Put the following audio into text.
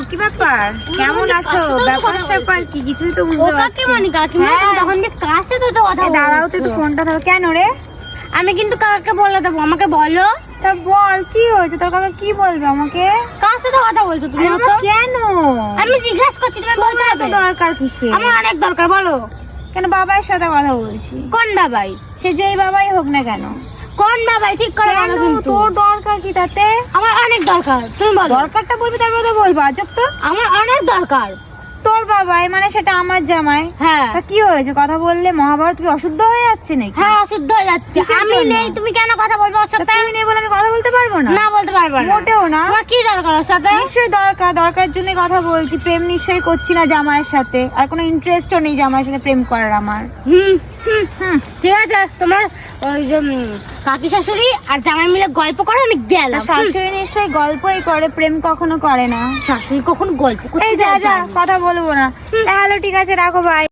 কি ব্যাপার? কেমন আছো? ব্যাপার কি কিছুই তো বুঝতে পারছি না। কাকিমা তখন যে কাছে তো কথা দাঁড়াও তো একটু ফোনটা ধরো। কেন রে? আমি কিন্তু কাকাকে বলে দেবো, আমাকে বলো। তা বল কি হয়েছে? তোর কাকা কি বলবে আমাকে? কার সাথে কথা বলছো তুমি? কেন? আমি জিজ্ঞেস করছি, তুমি বলতে হবে। দরকার কিসে? আমার অনেক দরকার, বলো। কেন বাবার সাথে কথা বলছি। কোন বাবাই? সে যেই বাবাই হোক না কেন। কোন বাবাই ঠিক করে বলো কিন্তু। তোর দরকার কি তাতে? আমার অনেক দরকার, তুমি বলো। দরকারটা বলবি তারপরে তো বলবো। আজব তো। আমার অনেক দরকার। তোর বাবাই মানে সেটা আমার জামাই। হ্যাঁ। তা কি হয়েছে? কথা বললে মহাভারত কি অশুদ্ধ হয়ে যাচ্ছে নাকি? হ্যাঁ, অশুদ্ধ হয়ে যাচ্ছে। কিসের আমি জন্য? নেই, তুমি কেন কথা বলবো ওর তা সাথে? তুমি নেই বলে আমি কথা বলতে পারবো না? না, বলতে পারবো না। মোটেও না। তোমার কি দরকার ওর সাথে? নিশ্চয়ই দরকারের জন্য কথা বলছি। প্রেম নিশ্চয়ই করছি না জামাইয়ের সাথে, আর কোনো ইন্টারেস্টও নেই জামাইয়ের সাথে প্রেম করার আমার। হুম হুম হুম, ঠিক আছে। তোমার ওই যে কাকি শাশুড়ি আর জামাই মিলে গল্প করে, আমি গেলাম। শাশুড়ি নিশ্চয়ই গল্পই করে, প্রেম কখনো করে না। শাশুড়ি কখন গল্প করতে এই যা কথা বলবো না। তাহলে ঠিক আছে, রাখো, বাই।